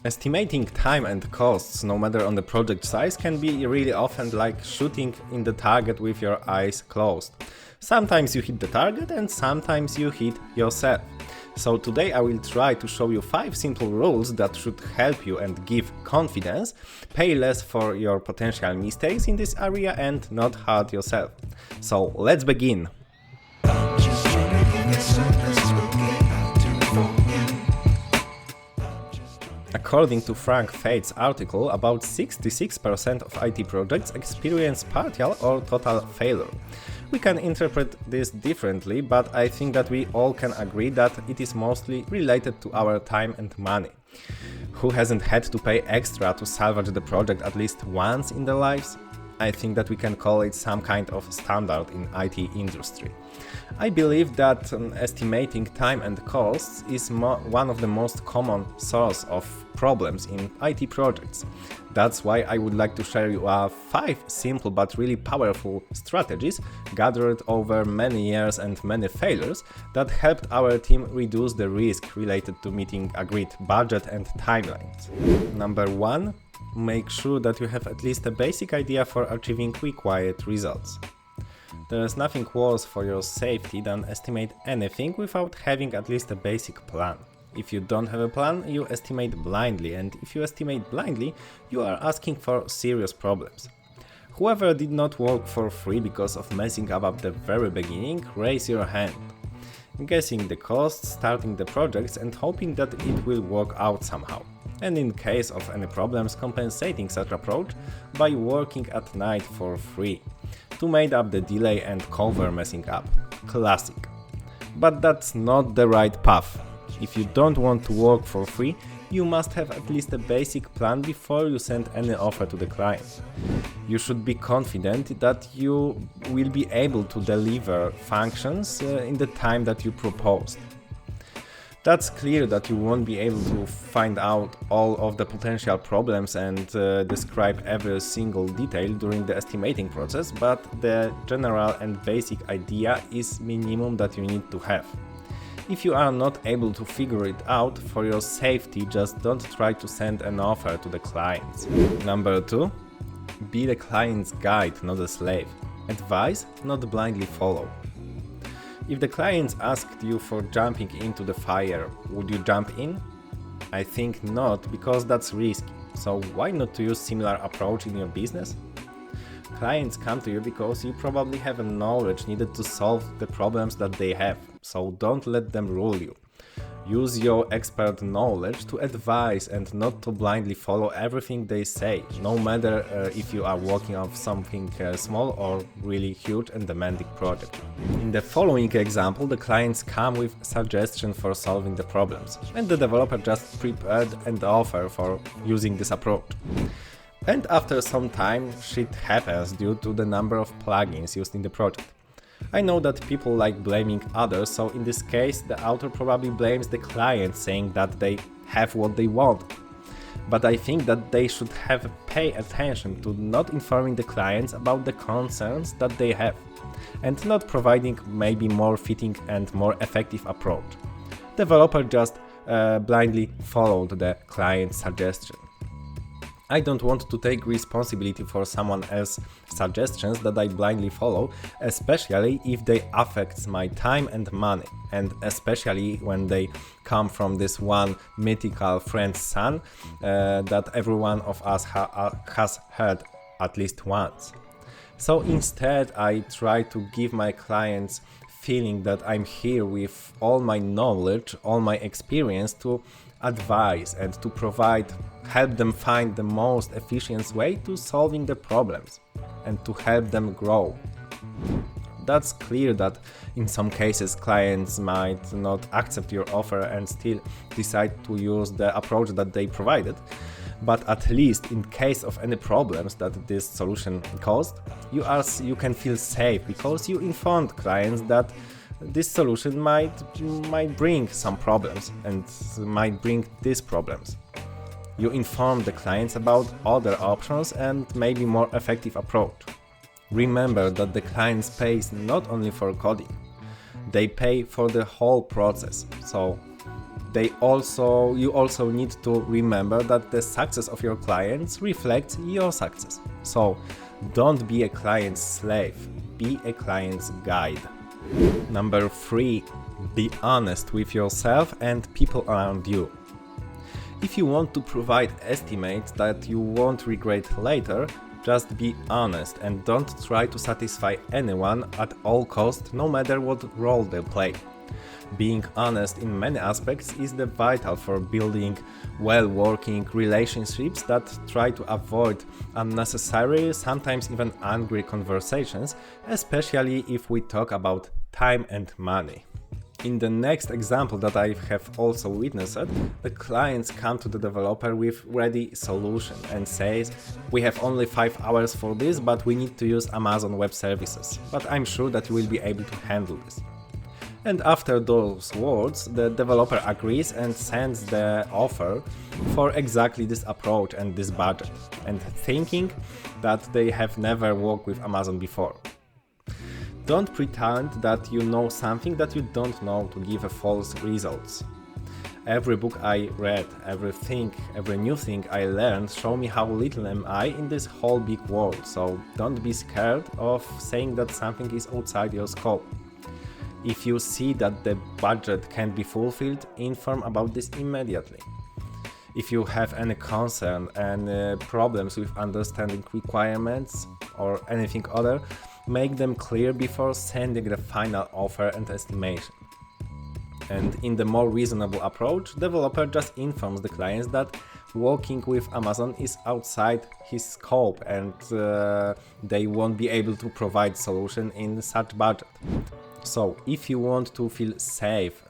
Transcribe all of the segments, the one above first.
Estimating time and costs, no matter on the project size, can be really often like shooting in the target with your eyes closed. Sometimes you hit the target and sometimes you hit yourself. So today I will try to show you 5 simple rules that should help you and give confidence, pay less for your potential mistakes in this area and not hurt yourself. So let's begin! According to Frank Faeth's article, about 66% of IT projects experience partial or total failure. We can interpret this differently, but I think that we all can agree that it is mostly related to our time and money. Who hasn't had to pay extra to salvage the project at least once in their lives? I think that we can call it some kind of standard in IT industry. I believe that estimating time and costs is one of the most common source of problems in IT projects. That's why I would like to share you 5 simple but really powerful strategies gathered over many years and many failures that helped our team reduce the risk related to meeting agreed budget and timelines. Number 1. Make sure that you have at least a basic idea for achieving required results. There is nothing worse for your safety than estimate anything without having at least a basic plan. If you don't have a plan, you estimate blindly, and if you estimate blindly, you are asking for serious problems. Whoever did not work for free because of messing up at the very beginning, raise your hand. Guessing the costs, starting the projects and hoping that it will work out somehow. And in case of any problems, compensating such approach by working at night for free to make up the delay and cover messing up. Classic. But that's not the right path. If you don't want to work for free, you must have at least a basic plan before you send any offer to the client. You should be confident that you will be able to deliver functions in the time that you proposed. That's clear that you won't be able to find out all of the potential problems and describe every single detail during the estimating process, but the general and basic idea is minimum that you need to have. If you are not able to figure it out, for your safety, just don't try to send an offer to the clients. Number 2. Be the client's guide, not a slave. Advise, not blindly follow. If the clients asked you for jumping into the fire, would you jump in? I think not, because that's risky. So why not to use similar approach in your business? Clients come to you because you probably have a knowledge needed to solve the problems that they have, so don't let them rule you. Use your expert knowledge to advise and not to blindly follow everything they say, no matter if you are working on something small or really huge and demanding project. In the following example, the clients come with suggestions for solving the problems, and the developer just prepared an offer for using this approach. And after some time, shit happens due to the number of plugins used in the project. I know that people like blaming others, so in this case the author probably blames the client, saying that they have what they want. But I think that they should have pay attention to not informing the clients about the concerns that they have, and not providing maybe more fitting and more effective approach. Developer just blindly followed the client's suggestion. I don't want to take responsibility for someone else's suggestions that I blindly follow, especially if they affect my time and money, and especially when they come from this one mythical friend's son that every one of us has heard at least once. So instead, I try to give my clients feeling that I'm here with all my knowledge, all my experience to advise and to help them find the most efficient way to solving the problems and to help them grow. That's clear that in some cases clients might not accept your offer and still decide to use the approach that they provided, but at least in case of any problems that this solution caused, you can feel safe because you informed clients that this solution might bring some problems and might bring these problems. You inform the clients about other options and maybe more effective approach. Remember that the clients pay not only for coding, they pay for the whole process. So You also need to remember that the success of your clients reflects your success. So don't be a client's slave, be a client's guide. Number 3, be honest with yourself and people around you. If you want to provide estimates that you won't regret later, just be honest and don't try to satisfy anyone at all costs, no matter what role they play. Being honest in many aspects is vital for building well-working relationships that try to avoid unnecessary, sometimes even angry conversations, especially if we talk about time and money. In the next example that I have also witnessed, the clients come to the developer with ready solution and says, we have only 5 hours for this, but we need to use Amazon Web Services, but I'm sure that you will be able to handle this. And after those words, the developer agrees and sends the offer for exactly this approach and this budget, and thinking that they have never worked with Amazon before. Don't pretend that you know something that you don't know to give false results. Every book I read, every new thing I learned show me how little am I in this whole big world, so don't be scared of saying that something is outside your scope. If you see that the budget can't be fulfilled, inform about this immediately. If you have any concern and problems with understanding requirements or anything other, make them clear before sending the final offer and estimation. And in the more reasonable approach, developer just informs the clients that working with Amazon is outside his scope and they won't be able to provide solution in such budget. So if you want to feel safe,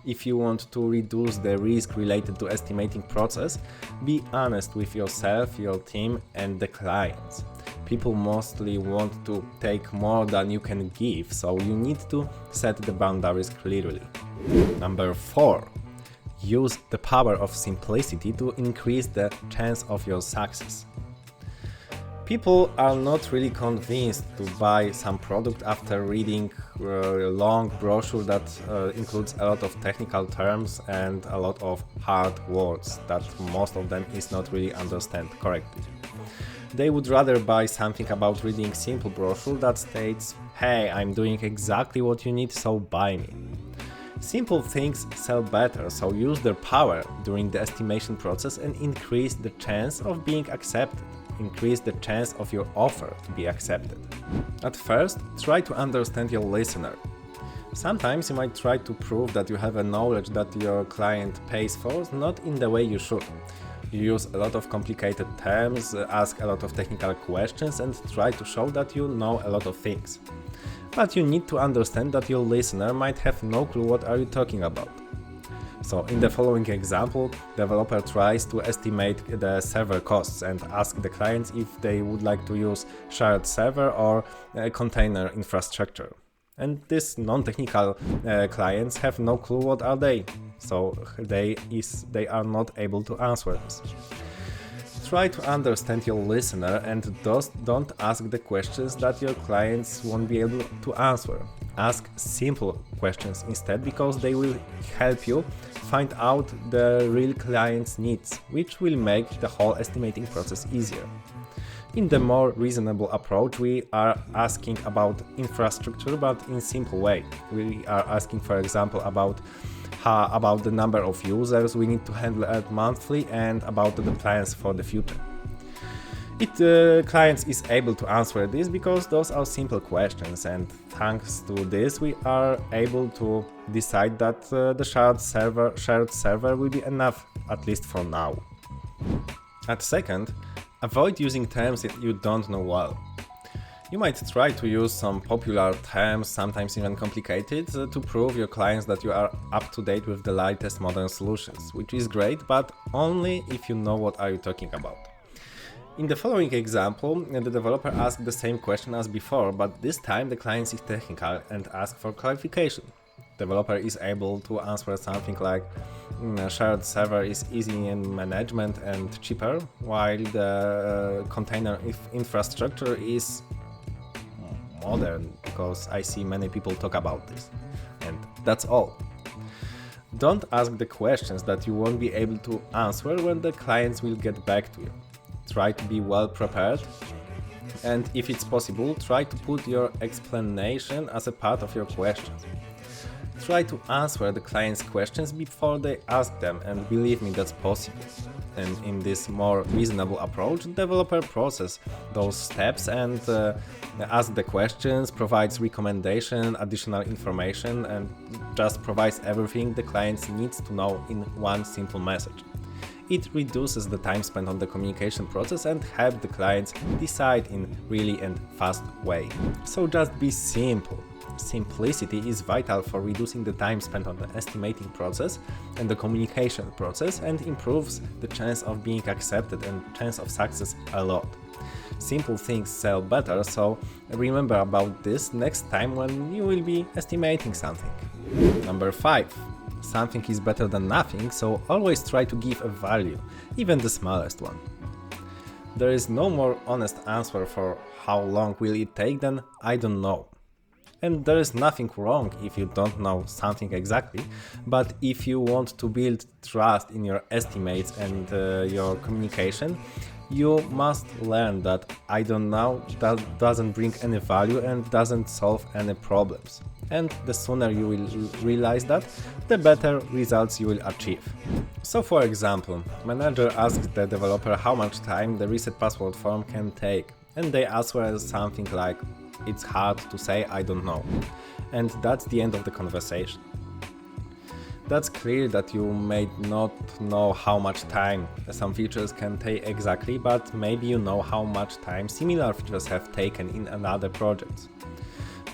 if you want to reduce the risk related to estimating process, be honest with yourself, your team and the clients. People mostly want to take more than you can give, so you need to set the boundaries clearly. Number 4. Use the power of simplicity to increase the chance of your success. People are not really convinced to buy some product after reading a long brochure that includes a lot of technical terms and a lot of hard words that most of them is not really understand correctly. They would rather buy something about reading simple brochure that states, hey, I'm doing exactly what you need, so buy me. Simple things sell better, so use their power during the estimation process and increase the chance of being accepted. Increase the chance of your offer to be accepted. At first, try to understand your listener. Sometimes you might try to prove that you have a knowledge that your client pays for, not in the way you should. You use a lot of complicated terms, ask a lot of technical questions and try to show that you know a lot of things. But you need to understand that your listener might have no clue what are you talking about. So in the following example, developer tries to estimate the server costs and ask the clients if they would like to use shared server or container infrastructure. And these non-technical clients have no clue what are they, so they are not able to answer this. Try to understand your listener and don't ask the questions that your clients won't be able to answer. Ask simple questions instead, because they will help you find out the real client's needs, which will make the whole estimating process easier. In the more reasonable approach, we are asking about infrastructure, but in simple way. We are asking, for example, about the number of users we need to handle at monthly and about the plans for the future. Clients is able to answer this because those are simple questions, and thanks to this we are able to decide that the shared server will be enough, at least for now. At second, avoid using terms that you don't know well. You might try to use some popular terms, sometimes even complicated, to prove your clients that you are up to date with the latest modern solutions, which is great, but only if you know what are you talking about. In the following example, the developer asked the same question as before, but this time the client is technical and asks for clarification. Developer is able to answer something like, shared server is easy in management and cheaper, while the container infrastructure is modern, because I see many people talk about this. And that's all. Don't ask the questions that you won't be able to answer when the clients will get back to you. Try to be well prepared, and if it's possible, try to put your explanation as a part of your questions. Try to answer the client's questions before they ask them, and believe me, that's possible. And in this more reasonable approach, developer process those steps and ask the questions, provides recommendation, additional information, and just provides everything the client needs to know in one simple message. It reduces the time spent on the communication process and helps the clients decide in really and fast way. So just be simple. Simplicity is vital for reducing the time spent on the estimating process and the communication process, and improves the chance of being accepted and chance of success a lot. Simple things sell better, so remember about this next time when you will be estimating something. Number 5. Something is better than nothing, so always try to give a value, even the smallest one. There is no more honest answer for how long will it take than I don't know. And there is nothing wrong if you don't know something exactly, but if you want to build trust in your estimates and your communication, you must learn that I don't know that doesn't bring any value and doesn't solve any problems. And the sooner you will realize that, the better results you will achieve. So for example, manager asks the developer how much time the reset password form can take, and they answer something like, "It's hard to say, I don't know." And that's the end of the conversation. That's clear that you may not know how much time some features can take exactly, but maybe you know how much time similar features have taken in another project.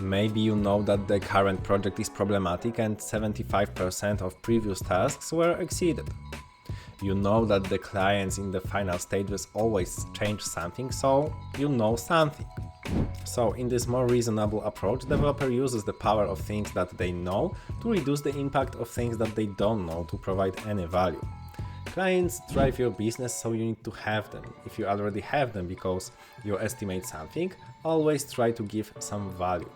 Maybe you know that the current project is problematic and 75% of previous tasks were exceeded. You know that the clients in the final stages always change something, so you know something. So in this more reasonable approach, developer uses the power of things that they know to reduce the impact of things that they don't know to provide any value. Clients drive your business, so you need to have them. If you already have them because you estimate something, always try to give some value.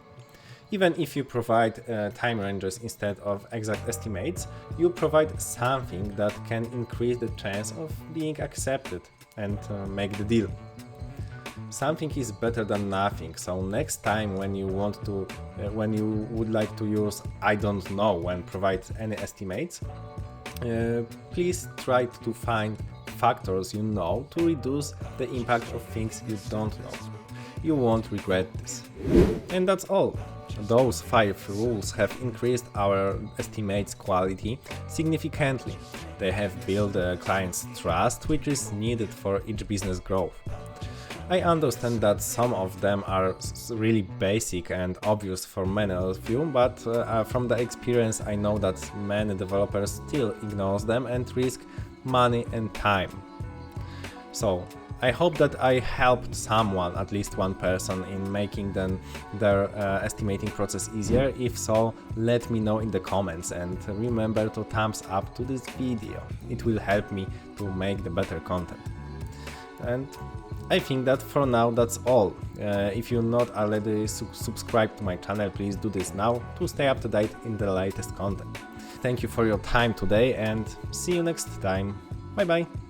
Even if you provide time ranges instead of exact estimates, you provide something that can increase the chance of being accepted and make the deal. Something is better than nothing, so next time when you would like to use I don't know when provide any estimates, please try to find factors you know to reduce the impact of things you don't know. You won't regret this. And that's all. Those 5 rules have increased our estimates quality significantly. They have built the client's trust, which is needed for each business growth. I understand that some of them are really basic and obvious for many of you, but from the experience I know that many developers still ignore them and risk money and time. So I hope that I helped someone, at least one person, in making their estimating process easier. If so, let me know in the comments, and remember to thumbs up to this video. It will help me to make the better content. And I think that for now that's all. If you're not already subscribed to my channel, please do this now to stay up to date in the latest content. Thank you for your time today, and see you next time. Bye bye!